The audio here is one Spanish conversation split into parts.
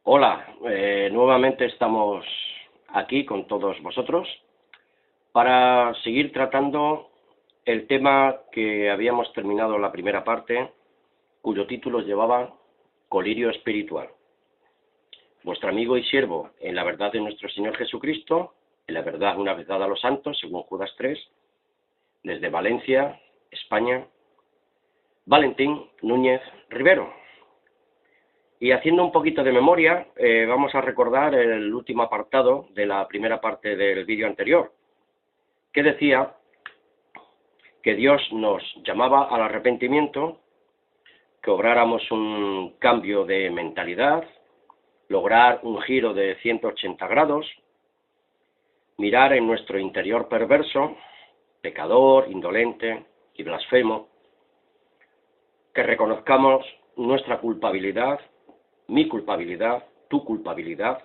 Hola, nuevamente estamos aquí con todos vosotros para seguir tratando el tema que habíamos terminado en la primera parte, cuyo título llevaba Colirio Espiritual. Vuestro amigo y siervo en la verdad de nuestro Señor Jesucristo, en la verdad una vez dada a los santos, según Judas 3, desde Valencia, España, Valentín Núñez Rivero. Y haciendo un poquito de memoria, vamos a recordar el último apartado de la primera parte del vídeo anterior, que decía que Dios nos llamaba al arrepentimiento, que obráramos un cambio de mentalidad, lograr un giro de 180 grados, mirar en nuestro interior perverso, pecador, indolente y blasfemo, que reconozcamos nuestra culpabilidad, mi culpabilidad, tu culpabilidad,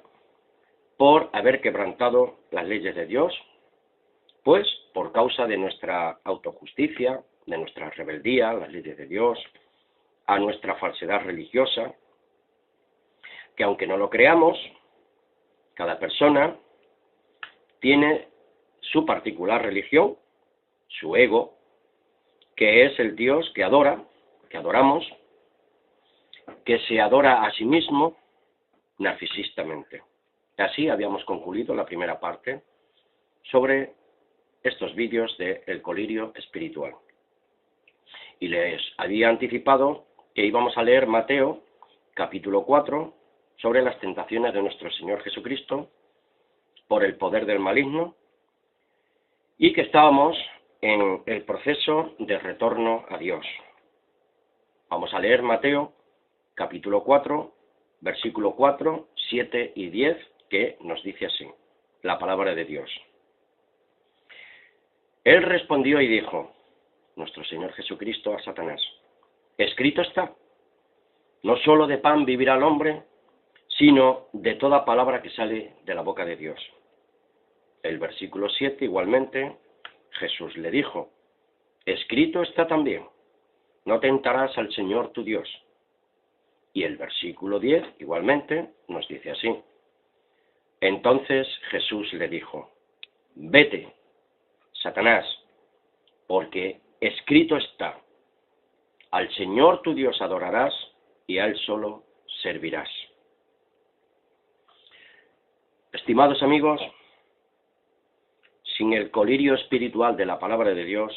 por haber quebrantado las leyes de Dios, pues por causa de nuestra autojusticia, de nuestra rebeldía a las leyes de Dios, a nuestra falsedad religiosa, que aunque no lo creamos, cada persona tiene su particular religión, su ego, que es el Dios que adora, que adoramos, que se adora a sí mismo narcisistamente. Así habíamos concluido la primera parte sobre estos vídeos del colirio espiritual. Y les había anticipado que íbamos a leer Mateo, capítulo 4, sobre las tentaciones de nuestro Señor Jesucristo por el poder del maligno, y que estábamos en el proceso de retorno a Dios. Vamos a leer Mateo, capítulo 4, versículo 4, 7 y 10, que nos dice así, la palabra de Dios. Él respondió y dijo, nuestro Señor Jesucristo a Satanás, escrito está, no solo de pan vivirá el hombre, sino de toda palabra que sale de la boca de Dios. El versículo 7 igualmente, Jesús le dijo, escrito está también, no tentarás al Señor tu Dios. Y el versículo 10, igualmente, nos dice así. Entonces Jesús le dijo, vete, Satanás, porque escrito está, al Señor tu Dios adorarás y a Él solo servirás. Estimados amigos, sin el colirio espiritual de la palabra de Dios,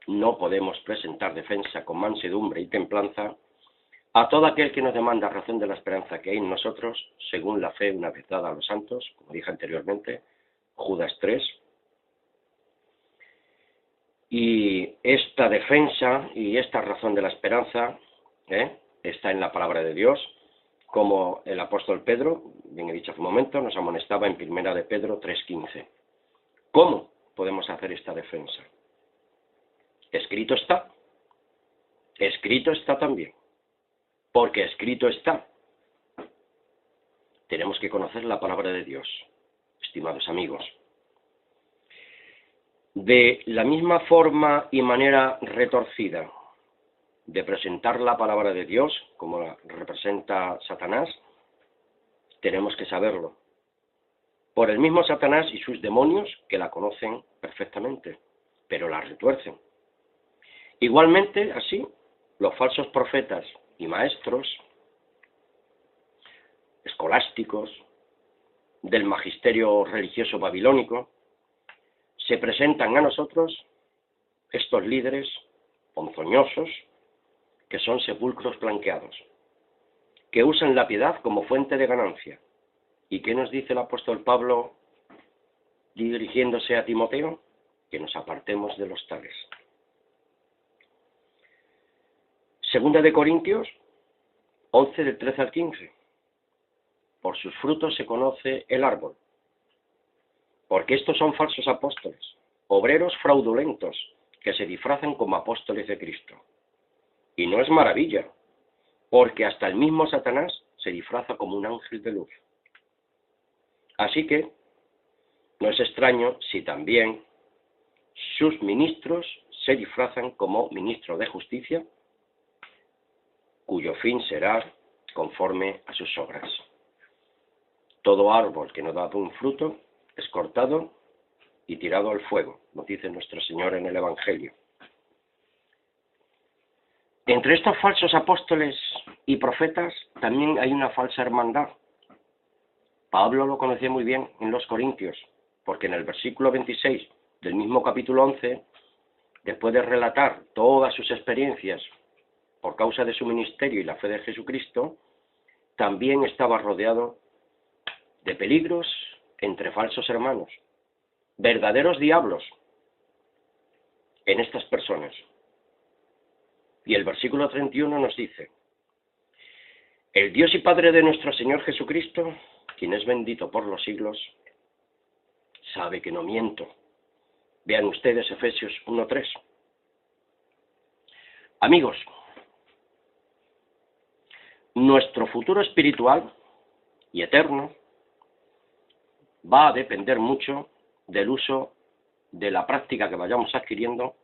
no podemos presentar defensa con mansedumbre y templanza a todo aquel que nos demanda razón de la esperanza que hay en nosotros, según la fe una vez dada a los santos, como dije anteriormente, Judas 3. Y esta defensa y esta razón de la esperanza está en la palabra de Dios, como el apóstol Pedro, bien he dicho hace un momento, nos amonestaba en 1 de Pedro 3:15. ¿Cómo podemos hacer esta defensa? Escrito está también. Porque escrito está. Tenemos que conocer la palabra de Dios, estimados amigos. De la misma forma y manera retorcida de presentar la palabra de Dios, como la representa Satanás, tenemos que saberlo. Por el mismo Satanás y sus demonios, que la conocen perfectamente, pero la retuercen. Igualmente, así, los falsos profetas y maestros escolásticos del magisterio religioso babilónico se presentan a nosotros, estos líderes ponzoñosos, que son sepulcros blanqueados, que usan la piedad como fuente de ganancia. ¿Y qué nos dice el apóstol Pablo dirigiéndose a Timoteo? Que nos apartemos de los tales. Segunda de Corintios 11, del 13 al 15. Por sus frutos se conoce el árbol. Porque estos son falsos apóstoles, obreros fraudulentos, que se disfrazan como apóstoles de Cristo. Y no es maravilla, porque hasta el mismo Satanás se disfraza como un ángel de luz. Así que no es extraño si también sus ministros se disfrazan como ministros de justicia, cuyo fin será conforme a sus obras. Todo árbol que no da buen fruto es cortado y tirado al fuego, nos dice nuestro Señor en el Evangelio. Entre estos falsos apóstoles y profetas también hay una falsa hermandad. Pablo lo conocía muy bien en los Corintios, porque en el versículo 26 del mismo capítulo 11, después de relatar todas sus experiencias por causa de su ministerio y la fe de Jesucristo, también estaba rodeado de peligros entre falsos hermanos, verdaderos diablos en estas personas. Y el versículo 31 nos dice: el Dios y Padre de nuestro Señor Jesucristo, quien es bendito por los siglos, sabe que no miento. Vean ustedes Efesios 1:3. Amigos, nuestro futuro espiritual y eterno va a depender mucho del uso de la práctica que vayamos adquiriendo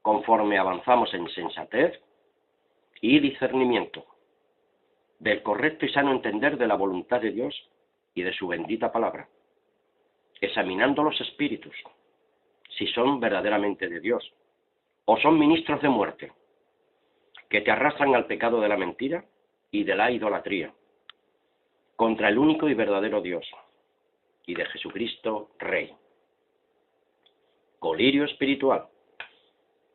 conforme avanzamos en sensatez y discernimiento, del correcto y sano entender de la voluntad de Dios y de su bendita palabra, examinando los espíritus, si son verdaderamente de Dios, o son ministros de muerte, que te arrastran al pecado de la mentira y de la idolatría, contra el único y verdadero Dios, y de Jesucristo Rey. Colirio espiritual.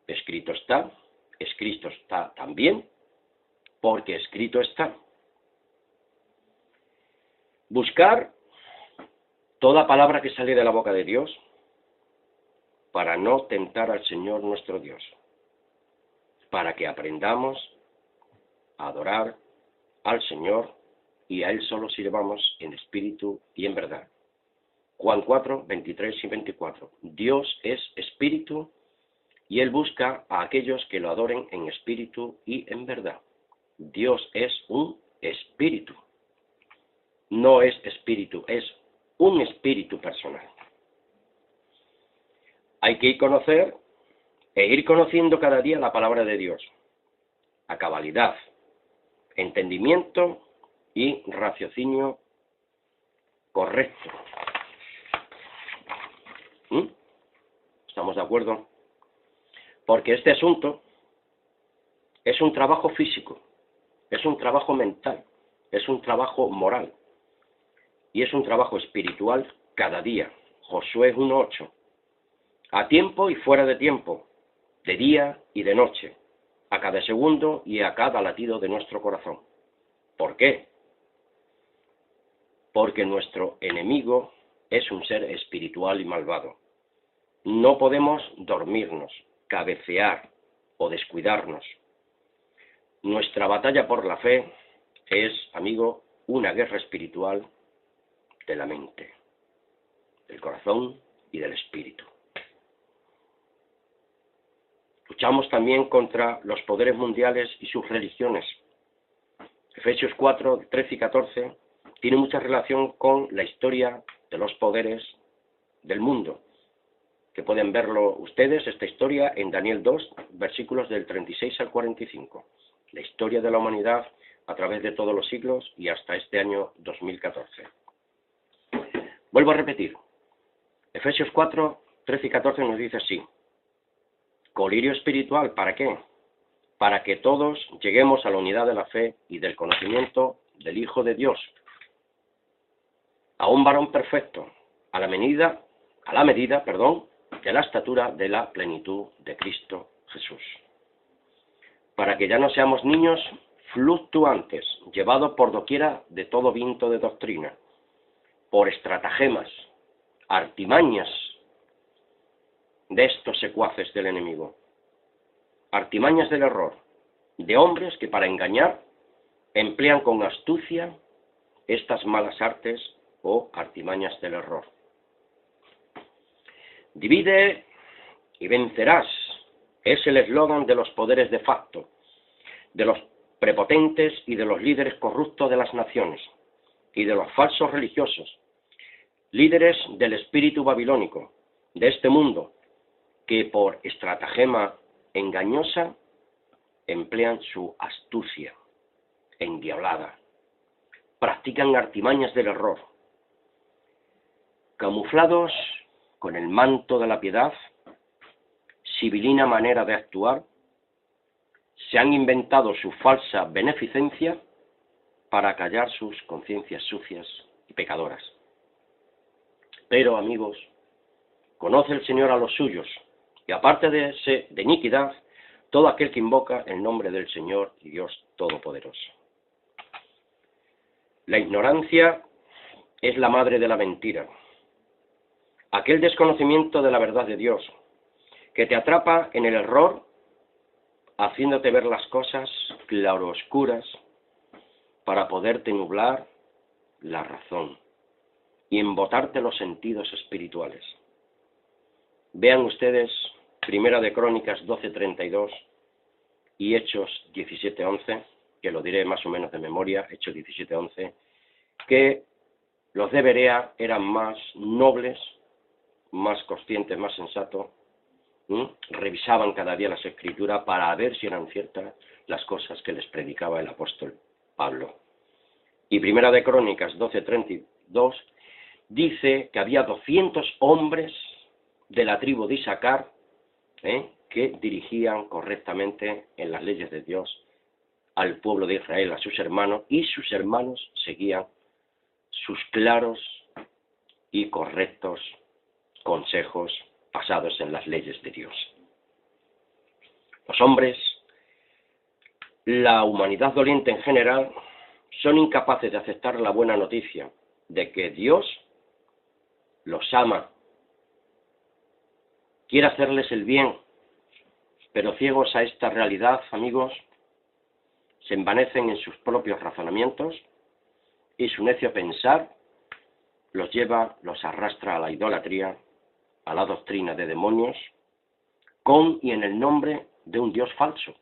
Escrito está también, porque escrito está. Buscar toda palabra que sale de la boca de Dios para no tentar al Señor nuestro Dios, para que aprendamos a adorar al Señor y a Él solo sirvamos en espíritu y en verdad. Juan 4, 23 y 24. Dios es espíritu y Él busca a aquellos que lo adoren en espíritu y en verdad. Dios es un espíritu. No es espíritu, es un espíritu personal. Hay que conocer e ir conociendo cada día la palabra de Dios, a cabalidad, entendimiento y raciocinio correcto. ¿Estamos de acuerdo? Porque este asunto es un trabajo físico, es un trabajo mental, es un trabajo moral y es un trabajo espiritual cada día. Josué 1:8. A tiempo y fuera de tiempo, de día y de noche, a cada segundo y a cada latido de nuestro corazón. ¿Por qué? Porque nuestro enemigo es un ser espiritual y malvado. No podemos dormirnos, cabecear o descuidarnos. Nuestra batalla por la fe es, amigo, una guerra espiritual de la mente, del corazón y del espíritu. Luchamos también contra los poderes mundiales y sus religiones. Efesios 4, 13 y 14 tiene mucha relación con la historia de los poderes del mundo, que pueden verlo ustedes, esta historia, en Daniel 2, versículos del 36 al 45. La historia de la humanidad a través de todos los siglos y hasta este año 2014. Vuelvo a repetir. Efesios 4, 13 y 14 nos dice así: colirio espiritual, ¿para qué? Para que todos lleguemos a la unidad de la fe y del conocimiento del Hijo de Dios, a un varón perfecto, a la medida, de la estatura de la plenitud de Cristo Jesús. Para que ya no seamos niños fluctuantes, llevados por doquiera de todo viento de doctrina, por estratagemas, artimañas de estos secuaces del enemigo, artimañas del error, de hombres que para engañar emplean con astucia estas malas artes o artimañas del error. Divide y vencerás es el eslogan de los poderes de facto, de los prepotentes y de los líderes corruptos de las naciones, y de los falsos religiosos, líderes del espíritu babilónico, de este mundo, que por estratagema engañosa emplean su astucia endiablada, practican artimañas del error, camuflados con el manto de la piedad, sibilina manera de actuar, se han inventado su falsa beneficencia para callar sus conciencias sucias y pecadoras. Pero, amigos, conoce el Señor a los suyos, y aparte de iniquidad, todo aquel que invoca el nombre del Señor y Dios Todopoderoso. La ignorancia es la madre de la mentira. Aquel desconocimiento de la verdad de Dios, que te atrapa en el error, haciéndote ver las cosas claroscuras para poderte nublar la razón y embotarte los sentidos espirituales. Vean ustedes Primera de Crónicas 12:32 y Hechos 17:11, que lo diré más o menos de memoria, Hechos 17:11, que los de Berea eran más nobles, más conscientes, más sensatos, revisaban cada día las Escrituras para ver si eran ciertas las cosas que les predicaba el apóstol Pablo. Y Primera de Crónicas 12:32 dice que había 200 hombres de la tribu de Isaacar que dirigían correctamente en las leyes de Dios al pueblo de Israel, a sus hermanos, y sus hermanos seguían sus claros y correctos consejos basados en las leyes de Dios. Los hombres, la humanidad doliente en general, son incapaces de aceptar la buena noticia de que Dios los ama, quiere hacerles el bien, pero ciegos a esta realidad, amigos, se envanecen en sus propios razonamientos y su necio pensar los arrastra a la idolatría, a la doctrina de demonios, con y en el nombre de un Dios falso,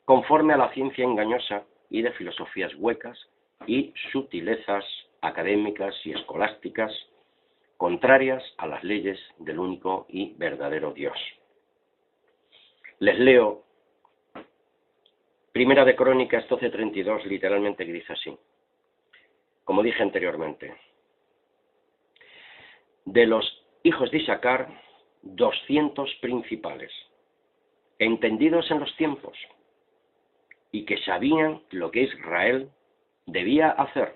conforme a la ciencia engañosa y de filosofías huecas y sutilezas académicas y escolásticas, contrarias a las leyes del único y verdadero Dios. Les leo Primera de Crónicas 12:32, literalmente, que dice así, como dije anteriormente: de los hijos de Isaacar, 200 principales, entendidos en los tiempos, y que sabían lo que Israel debía hacer,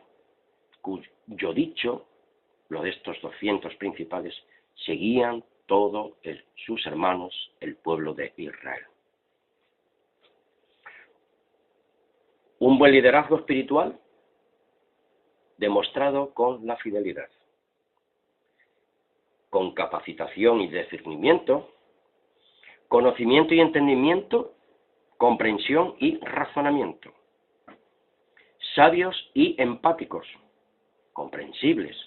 cuyo dicho, lo de estos 200 principales, seguían todos sus hermanos, el pueblo de Israel. Un buen liderazgo espiritual demostrado con la fidelidad, con capacitación y discernimiento, conocimiento y entendimiento, comprensión y razonamiento, sabios y empáticos, comprensibles,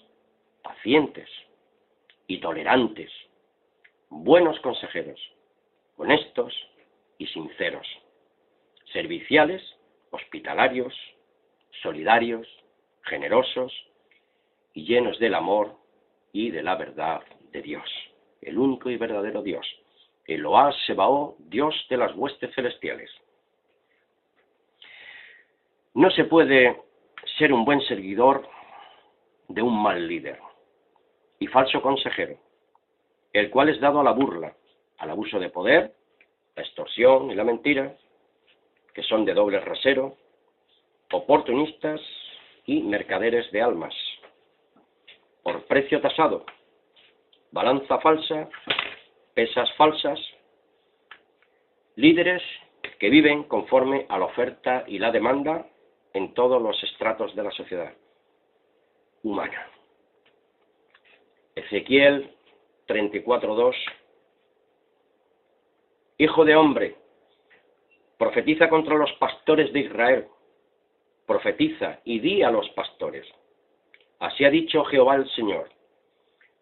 pacientes y tolerantes, buenos consejeros, honestos y sinceros, serviciales, hospitalarios, solidarios, generosos y llenos del amor y de la verdad de Dios, el único y verdadero Dios, Eloá Sebaó, Dios de las huestes celestiales. No se puede ser un buen seguidor de un mal líder y falso consejero, el cual es dado a la burla, al abuso de poder, la extorsión y la mentira, que son de doble rasero, oportunistas y mercaderes de almas, por precio tasado, balanza falsa, pesas falsas, líderes que viven conforme a la oferta y la demanda en todos los estratos de la sociedad humana. Ezequiel 34:2. Hijo de hombre, profetiza contra los pastores de Israel, profetiza y di a los pastores: así ha dicho Jehová el Señor,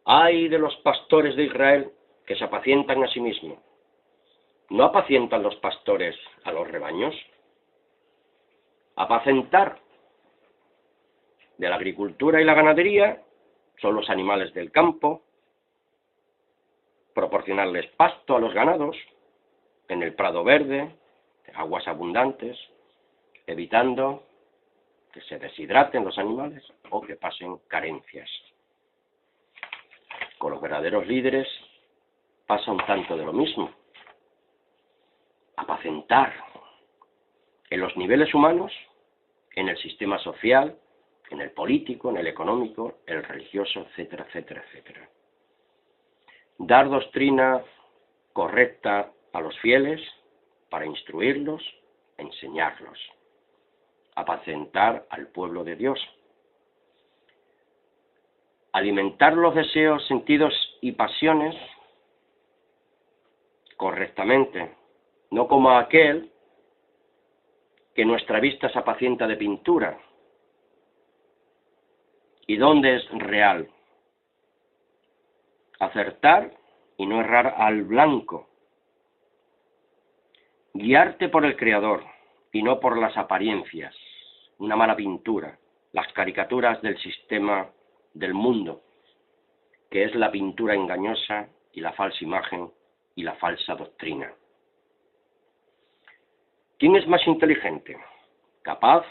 ay de los pastores de Israel que se apacientan a sí mismos. ¿No apacientan los pastores a los rebaños? Apacentar de la agricultura y la ganadería son los animales del campo, proporcionarles pasto a los ganados en el prado verde, aguas abundantes, evitando que se deshidraten los animales o que pasen carencias. con los verdaderos líderes pasa un tanto de lo mismo. Apacentar en los niveles humanos, en el sistema social, en el político, en el económico, el religioso, etcétera, etcétera, etcétera. Dar doctrina correcta a los fieles para instruirlos, enseñarlos. Apacentar al pueblo de Dios. Alimentar los deseos, sentidos y pasiones correctamente, no como aquel que nuestra vista se apacienta de pintura. ¿Y dónde es real? Acertar y no errar al blanco. Guiarte por el Creador y no por las apariencias, una mala pintura, las caricaturas del sistema del mundo, que es la pintura engañosa y la falsa imagen y la falsa doctrina. ¿Quién es más inteligente, capaz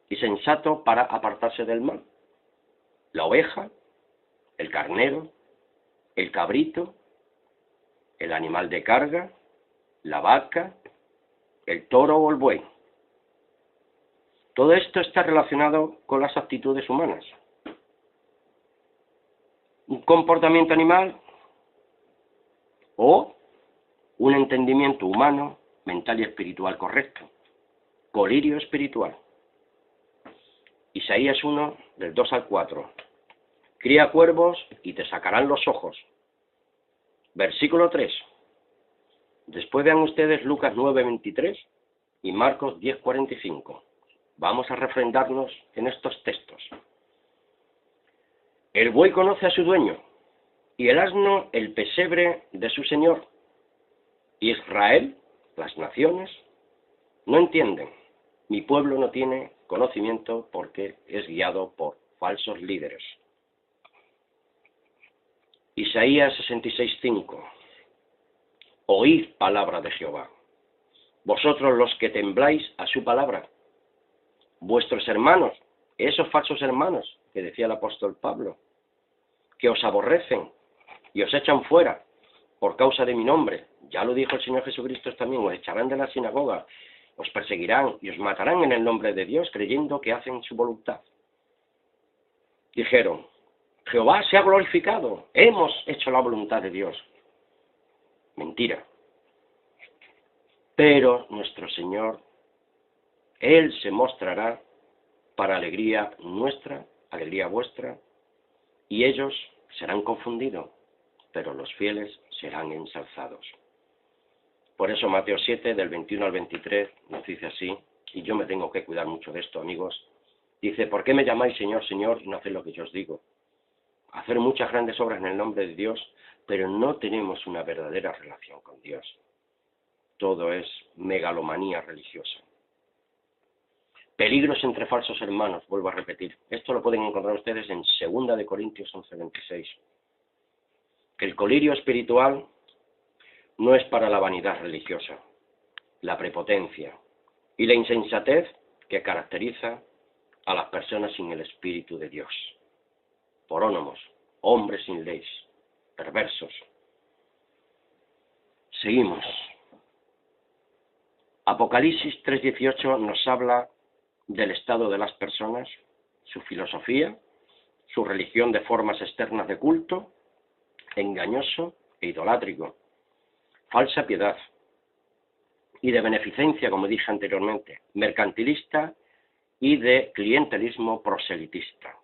y sensato para apartarse del mal? ¿La oveja, el carnero, el cabrito, el animal de carga, la vaca, el toro o el buey? Todo esto está relacionado con las actitudes humanas. Un comportamiento animal o un entendimiento humano, mental y espiritual correcto. Colirio espiritual. Isaías 1, del 2 al 4. Cría cuervos y te sacarán los ojos. Versículo 3. Después vean ustedes Lucas 9, 23 y Marcos 10, 45. Vamos a refrendarnos en estos textos. El buey conoce a su dueño, y el asno el pesebre de su señor. Israel, las naciones, no entienden. Mi pueblo no tiene conocimiento porque es guiado por falsos líderes. Isaías 66, 5. Oíd palabra de Jehová, vosotros los que tembláis a su palabra. Vuestros hermanos, esos falsos hermanos que decía el apóstol Pablo, que os aborrecen y os echan fuera por causa de mi nombre. Ya lo dijo el Señor Jesucristo también, os echarán de la sinagoga, os perseguirán y os matarán en el nombre de Dios, creyendo que hacen su voluntad. Dijeron, Jehová se ha glorificado, hemos hecho la voluntad de Dios. Mentira. Pero nuestro Señor, Él se mostrará para alegría nuestra, alegría vuestra, y ellos serán confundidos, pero los fieles serán ensalzados. Por eso Mateo 7, del 21 al 23, nos dice así, y yo me tengo que cuidar mucho de esto, amigos. Dice, ¿por qué me llamáis Señor, Señor, y no hacéis lo que yo os digo? Hacer muchas grandes obras en el nombre de Dios, pero no tenemos una verdadera relación con Dios. Todo es megalomanía religiosa. Peligros entre falsos hermanos, vuelvo a repetir. Esto lo pueden encontrar ustedes en 2 de Corintios 11, 26. El colirio espiritual no es para la vanidad religiosa, la prepotencia y la insensatez que caracteriza a las personas sin el Espíritu de Dios. Porónomos, hombres sin ley, perversos. Seguimos. Apocalipsis 3:18 nos habla del estado de las personas, su filosofía, su religión de formas externas de culto, engañoso e idolátrico, falsa piedad y de beneficencia, como dije anteriormente, mercantilista y de clientelismo proselitista.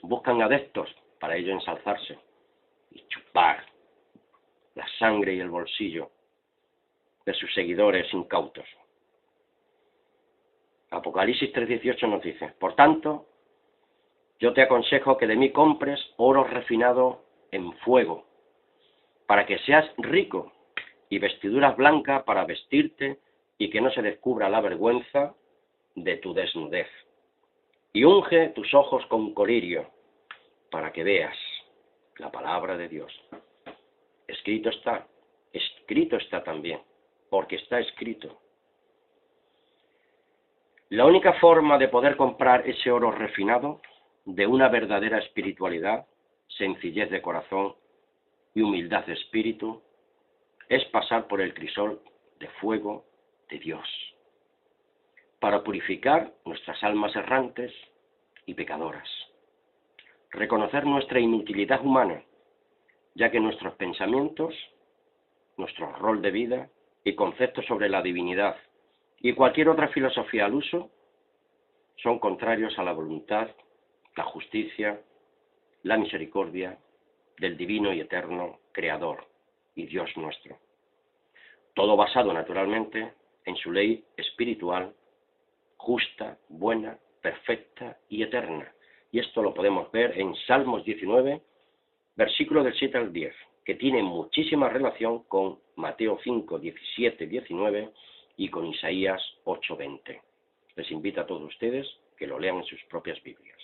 Buscan adeptos para ello ensalzarse y chupar la sangre y el bolsillo de sus seguidores incautos. Apocalipsis 3:18 nos dice, por tanto, yo te aconsejo que de mí compres oro refinado en fuego, para que seas rico, y vestiduras blancas para vestirte y que no se descubra la vergüenza de tu desnudez. Y unge tus ojos con colirio, para que veas la palabra de Dios. Escrito está también, porque está escrito. La única forma de poder comprar ese oro refinado de una verdadera espiritualidad sencillez de corazón y humildad de espíritu, es pasar por el crisol de fuego de Dios, para purificar nuestras almas errantes y pecadoras, reconocer nuestra inutilidad humana, ya que nuestros pensamientos, nuestro rol de vida y conceptos sobre la divinidad y cualquier otra filosofía al uso son contrarios a la voluntad, la justicia, la misericordia del divino y eterno Creador y Dios nuestro. Todo basado, naturalmente, en su ley espiritual, justa, buena, perfecta y eterna. Y esto lo podemos ver en Salmos 19, versículo del 7 al 10, que tiene muchísima relación con Mateo 5, 17, 19 y con Isaías 8, 20. Les invito a todos ustedes que lo lean en sus propias Biblias.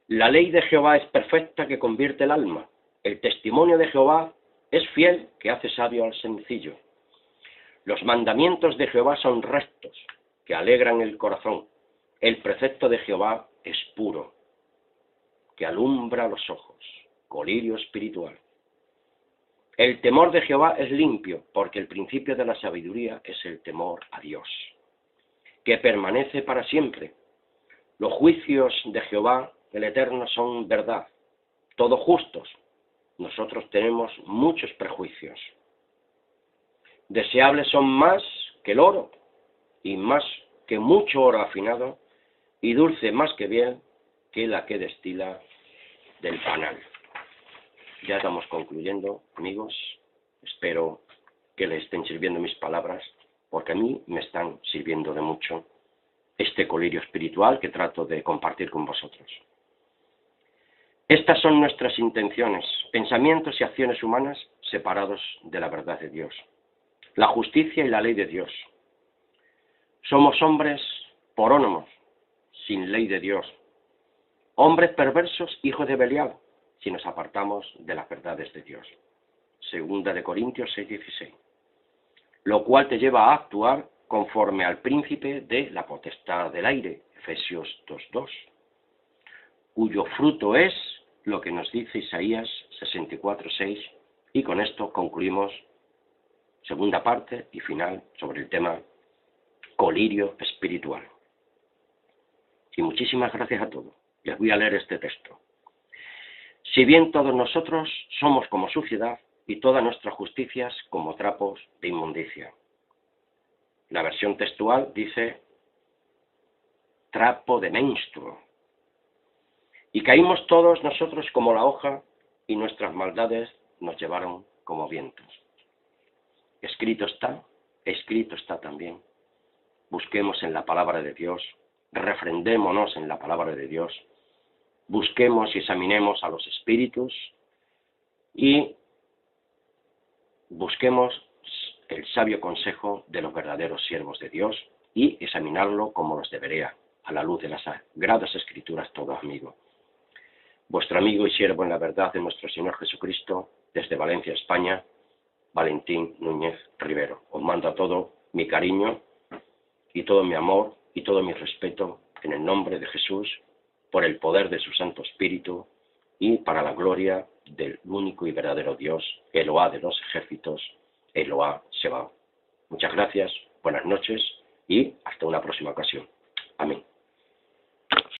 La ley de Jehová es perfecta, que convierte el alma. El testimonio de Jehová es fiel, que hace sabio al sencillo. Los mandamientos de Jehová son rectos, que alegran el corazón. El precepto de Jehová es puro, que alumbra los ojos, colirio espiritual. El temor de Jehová es limpio, porque el principio de la sabiduría es el temor a Dios, que permanece para siempre. Los juicios de Jehová, el Eterno, son verdad, todos justos. Nosotros tenemos muchos prejuicios. Deseables son más que el oro, y más que mucho oro afinado, y dulce más que bien que la que destila del panal. Ya estamos concluyendo, amigos. Espero que les estén sirviendo mis palabras, porque a mí me están sirviendo de mucho este colirio espiritual que trato de compartir con vosotros. Estas son nuestras intenciones, pensamientos y acciones humanas separados de la verdad de Dios, la justicia y la ley de Dios. Somos hombres porónomos, sin ley de Dios, hombres perversos, hijos de Belial, si nos apartamos de las verdades de Dios. Segunda de Corintios 6:16. Lo cual te lleva a actuar conforme al príncipe de la potestad del aire, Efesios 2:2, cuyo fruto es lo que nos dice Isaías 64:6, y con esto concluimos segunda parte y final sobre el tema colirio espiritual. Y muchísimas gracias a todos. Les voy a leer este texto. Si bien todos nosotros somos como suciedad, y todas nuestras justicias como trapos de inmundicia. La versión textual dice trapo de menstruo. Y caímos todos nosotros como la hoja, y nuestras maldades nos llevaron como vientos. Escrito está también. Busquemos en la palabra de Dios, refrendémonos en la palabra de Dios, busquemos y examinemos a los espíritus y busquemos el sabio consejo de los verdaderos siervos de Dios y examinarlo como nos debería, a la luz de las sagradas escrituras, todo amigo. Vuestro amigo y siervo en la verdad de nuestro Señor Jesucristo, desde Valencia, España, Valentín Núñez Rivero. Os mando a todo mi cariño y todo mi amor y todo mi respeto en el nombre de Jesús, por el poder de su Santo Espíritu y para la gloria del único y verdadero Dios, Eloá de los ejércitos, Eloá Sebaot. Muchas gracias, buenas noches y hasta una próxima ocasión. Amén.